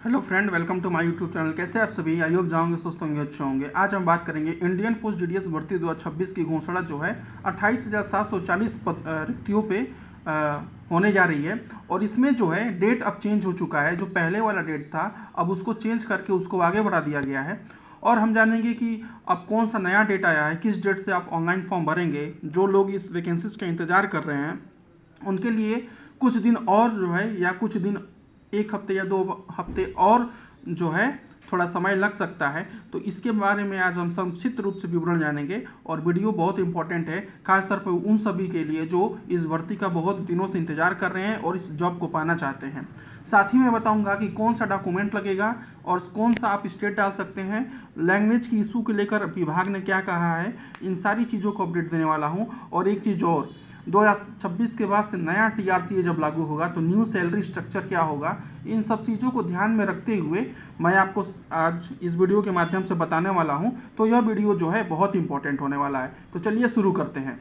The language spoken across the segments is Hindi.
Hello friend, welcome to my YouTube channel. कैसे आप सभी? आई होप जाओगे, स्वस्थ होंगे, अच्छे होंगे। आज हम बात करेंगे इंडियन पोस्ट जीडीएस भर्ती 2026 की घोषणा जो है 28,740 रिक्तियों पे होने जा रही है। और इसमें जो है डेट अब चेंज हो चुका है। जो पहले वाला डेट था अब उसको चेंज करके उसको आगे बढ़ा दिया गया है। और हम जानेंगे कि अब कौन सा नया डेट आया है, किस डेट से आप ऑनलाइन फॉर्म भरेंगे। जो लोग इस वैकेंसीज का इंतज़ार कर रहे हैं उनके लिए कुछ दिन और जो है, या कुछ दिन, एक हफ्ते या 2 हफ्ते और जो है थोड़ा समय लग सकता है। तो इसके बारे में आज हम संक्षिप्त रूप से विवरण जानेंगे। और वीडियो बहुत इंपॉर्टेंट है, खासतौर पर उन सभी के लिए जो इस भर्ती का बहुत दिनों से इंतजार कर रहे हैं और इस जॉब को पाना चाहते हैं। साथ ही मैं बताऊंगा कि कौन सा डॉक्यूमेंट लगेगा और कौन सा आप स्टेट डाल सकते हैं। लैंग्वेज की इशू को लेकर विभाग ने क्या कहा है, इन सारी चीज़ों को अपडेट देने वाला हूँ। और एक चीज़ और, 2026 के बाद से नया टीआरसी जब लागू होगा तो न्यू सैलरी स्ट्रक्चर क्या होगा, इन सब चीज़ों को ध्यान में रखते हुए मैं आपको आज इस वीडियो के माध्यम से बताने वाला हूं। तो यह वीडियो जो है बहुत इंपॉर्टेंट होने वाला है। तो चलिए शुरू करते हैं।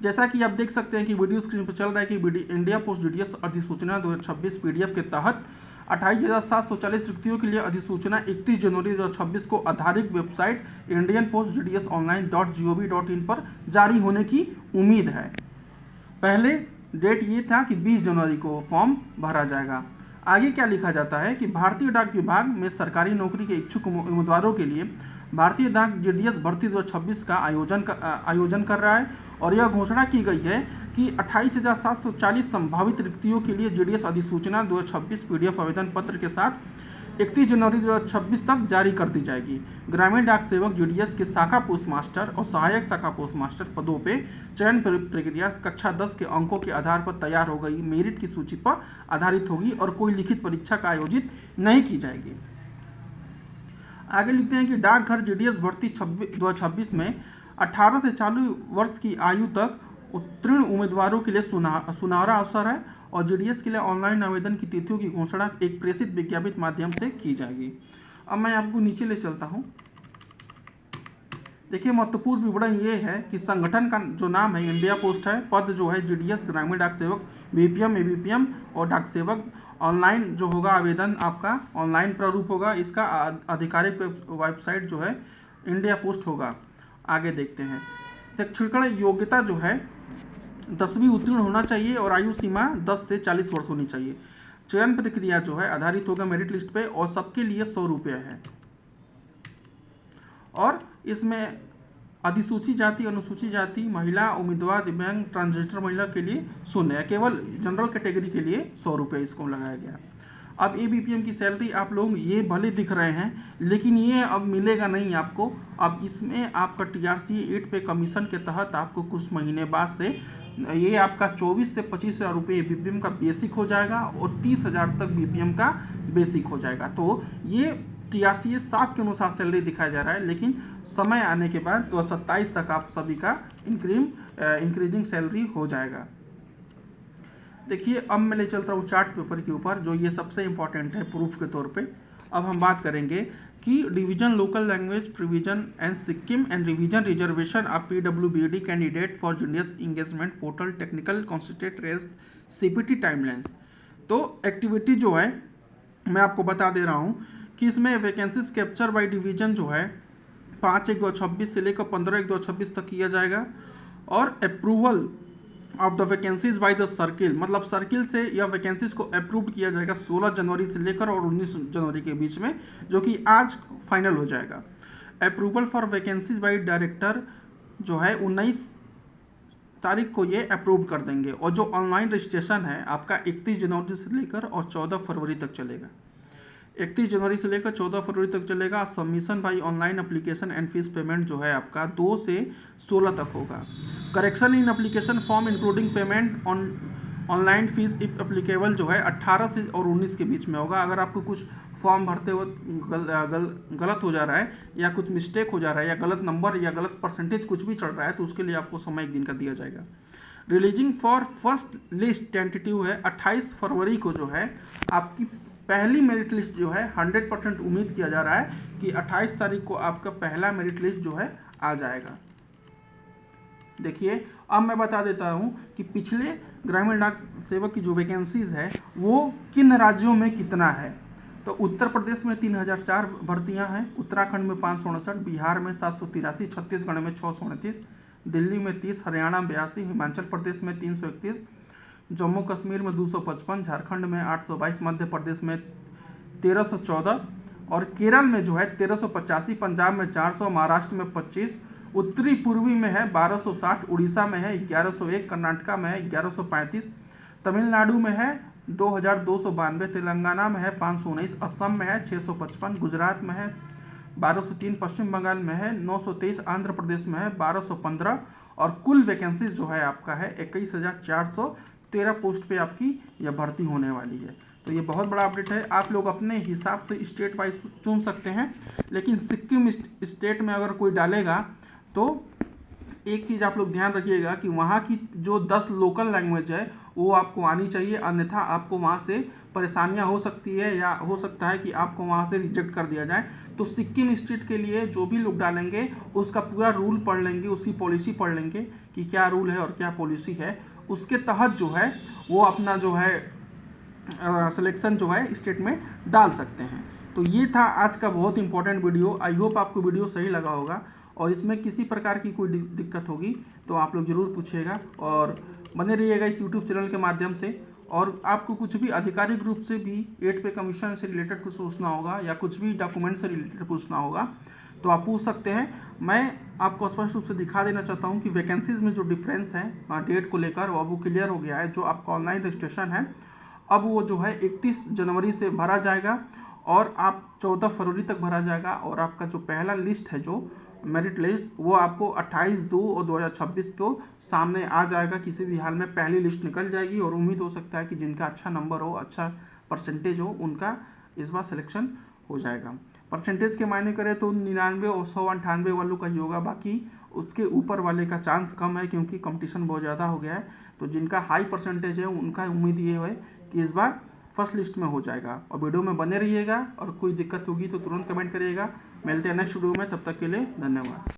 जैसा कि आप देख सकते हैं कि वीडियो स्क्रीन पर चल रहा है कि इंडिया पोस्ट जीडीएस अधिसूचना 2026 पीडीएफ के तहत 28,740 रिक्तियों के लिए अधिसूचना 31 जनवरी 2026 को आधारित website Indian post GDS online.gov.in पर जारी होने की उम्मीद है। पहले डेट ये था कि 20 जनवरी को फॉर्म भरा जाएगा। आगे क्या लिखा जाता है कि भारतीय डाक विभाग में सरकारी नौकरी के इच्छुक उम्मीदवारों के लिए भारतीय डाक जीडीएस भर्ती 2026 का आयोजन कर रहा है। और यह घोषणा की गई है कि 28,740 संभावित रिक्तियों के लिए जीडीएस अधिसूचना 2026 पीडीएफ आवेदन पत्र के साथ 31 जनवरी 2026 तक जारी कर दी जाएगी। ग्रामीण डाक सेवक जीडीएस के शाखा पोस्ट मास्टर और सहायक शाखा पोस्ट मास्टर पदों पे चयन प्रक्रिया कक्षा 10 के अंकों के आधार पर तैयार हो गई मेरिट की सूची पर आधारित होगी और कोई लिखित परीक्षा का आयोजित नहीं की जाएगी। आगे लिखते हैं कि डाकघर जीडीएस भर्ती 2026 में 18 से 40 वर्ष की आयु तक उत्तीर्ण उम्मीदवारों के लिए सुनहरा अवसर है। और जीडीएस के लिए ऑनलाइन आवेदन की तिथियों की घोषणा एक प्रेषित विज्ञापित माध्यम से की जाएगी। अब मैं आपको नीचे ले चलता हूँ। देखिए, महत्वपूर्ण विवरण ये है कि संगठन का जो नाम है इंडिया पोस्ट है, पद जो है जीडीएस ग्रामीण डाक सेवक बीपीएम एबीपीएम और डाक सेवक। ऑनलाइन जो होगा आवेदन आपका ऑनलाइन प्रारूप होगा। इसका आधिकारिक वेबसाइट जो है इंडिया पोस्ट होगा। आगे देखते हैं। शैक्षणिक योग्यता जो है 10वीं उत्तीर्ण होना चाहिए और आयु सीमा 10 से 40 वर्ष होनी चाहिए। चयन प्रक्रिया जो है आधारित होगा मेरिट लिस्ट पे और सबके लिए 100 रुपये है। और इसमें अधिसूचित जाति, अनुसूचित जाति, महिला, उम्मीदवार, दिव्यांग, ट्रांसजेंडर महिला के लिए 0 है। केवल जनरल कैटेगरी के लिए 100 रुपये इसको लगाया गया। अब एबीपीएम की सैलरी आप लोग ये भले दिख रहे हैं, लेकिन ये अब मिलेगा नहीं आपको। अब इसमें आपका टीआरसी 8 पे कमीशन के तहत आपको कुछ महीने बाद से ये आपका 24 से 25,000 रुपये बीपीएम का बेसिक हो जाएगा और 30,000 तक बीपीएम का बेसिक हो जाएगा। तो ये टीआरसी 7 के अनुसार सैलरी दिखाया जा रहा है, लेकिन समय आने के बाद 2027 तक आप सभी का इंक्रीजिंग सैलरी हो जाएगा। देखिए, अब मैं ले चलता हूँ चार्ट पेपर के ऊपर, जो ये सबसे इंपॉर्टेंट है प्रूफ के तौर पे। अब हम बात करेंगे कि division local language provision and Sikkim and revision reservation of पीडब्ल्यूबीडी candidate for GDS engagement portal technical constitute race CPT timelines. तो एक्टिविटी जो है मैं आपको बता दे रहा हूँ कि इसमें वैकेंसीज कैप्चर बाय डिवीजन जो है 5/1/2026 से लेकर 15/1/2026 तक किया जाएगा। और approval of the vacancies by the circle, मतलब सर्किल से यह वैकेंसीज को अप्रूव किया जाएगा 16 जनवरी से लेकर और 19 जनवरी के बीच में, जो कि आज फाइनल हो जाएगा। Approval for vacancies by director जो है 19 तारीख को ये अप्रूव कर देंगे। और जो ऑनलाइन रजिस्ट्रेशन है आपका 31 जनवरी से लेकर और 14 फरवरी तक चलेगा। 31 जनवरी से लेकर 14 फरवरी तक चलेगा। Submission by online application and fees payment जो है आपका 2 से 16 तक होगा। Correction in application form including payment online fees if applicable जो है 18 से और 19 के बीच में होगा। अगर आपको कुछ फॉर्म भरते वक्त गलत हो जा रहा है या कुछ मिस्टेक हो जा रहा है या गलत नंबर या गलत परसेंटेज कुछ भी चल रहा है तो उसके लिए आपको समय 1 दिन का दिया जाएगा। Releasing for first list tentative है 28 फरवरी को जो है आपकी पहली मेरिट लिस्ट जो है 100% उम्मीद किया जा रहा है कि 28 तारीख को आपका पहला मेरिट लिस्ट जो है आ जाएगा। देखिए, अब मैं बता देता हूं कि पिछले ग्रामीण डाक सेवक की जो वैकेंसीज है वो किन राज्यों में कितना है। तो उत्तर प्रदेश में 3004 भर्तियां हैं, उत्तराखंड में 559, बिहार में 783, छत्तीसगढ़ में 629, दिल्ली में 30, हरियाणा में 82, हिमाचल प्रदेश में 331, जम्मू कश्मीर में 255, झारखंड में 822, मध्य प्रदेश में 1314 और केरल में जो है 1385, पंजाब में 400, महाराष्ट्र में 25, उत्तरी पूर्वी में है 1260, उड़ीसा में है 1101, कर्नाटका में है 1135, तमिलनाडु में है 2292, तेलंगाना में है 519, असम में है 655, गुजरात में है 1203, पश्चिम बंगाल में है 923, आंध्र प्रदेश में है 1215 और कुल वैकेंसी जो है आपका है 21,413 पोस्ट पे आपकी यह भर्ती होने वाली है। तो ये बहुत बड़ा अपडेट है। आप लोग अपने हिसाब से स्टेट वाइज चुन सकते हैं, लेकिन सिक्किम स्टेट में अगर कोई डालेगा तो एक चीज़ आप लोग ध्यान रखिएगा कि वहाँ की जो 10 लोकल लैंग्वेज है वो आपको आनी चाहिए, अन्यथा आपको वहाँ से परेशानियाँ हो सकती है या हो सकता है कि आपको वहाँ से रिजेक्ट कर दिया जाए। तो सिक्किम स्टेट के लिए जो भी लोग डालेंगे उसका पूरा रूल पढ़ लेंगे, उसकी पॉलिसी पढ़ लेंगे कि क्या रूल है और क्या पॉलिसी है, उसके तहत जो है वो अपना जो है सिलेक्शन जो है स्टेट में डाल सकते हैं। तो ये था आज का बहुत इंपॉर्टेंट वीडियो। आई होप आपको वीडियो सही लगा होगा और इसमें किसी प्रकार की कोई दिक्कत होगी तो आप लोग ज़रूर पूछिएगा और बने रहिएगा इस यूट्यूब चैनल के माध्यम से। और आपको कुछ भी आधिकारिक रूप से भी 8 पे कमीशन से रिलेटेड कुछ पूछना होगा या कुछ भी डॉक्यूमेंट से रिलेटेड पूछना होगा तो आप पूछ सकते हैं। मैं आपको स्पष्ट रूप से दिखा देना चाहता हूं कि वैकेंसीज में जो डिफरेंस है डेट को लेकर वो क्लियर हो गया है। जो आपका ऑनलाइन रजिस्ट्रेशन है अब वो जो है 31 जनवरी से भरा जाएगा और आप 14 फरवरी तक भरा जाएगा और आपका जो पहला लिस्ट है जो मेरिट लिस्ट वो आपको 28/2/2026 को सामने आ जाएगा। किसी भी हाल में पहली लिस्ट निकल जाएगी और उम्मीद हो सकता है कि जिनका अच्छा नंबर हो, अच्छा परसेंटेज हो, उनका इस बार सिलेक्शन हो जाएगा। परसेंटेज के मायने करें तो 99 और 198 वालों का ही होगा, बाकी उसके ऊपर वाले का चांस कम है क्योंकि कंपटीशन बहुत ज़्यादा हो गया है। तो जिनका हाई परसेंटेज है उनका उम्मीद ये है कि इस बार फर्स्ट लिस्ट में हो जाएगा। और वीडियो में बने रहिएगा और कोई दिक्कत होगी तो तुरंत कमेंट करिएगा। मिलते हैं नेक्स्ट वीडियो में, तब तक के लिए धन्यवाद।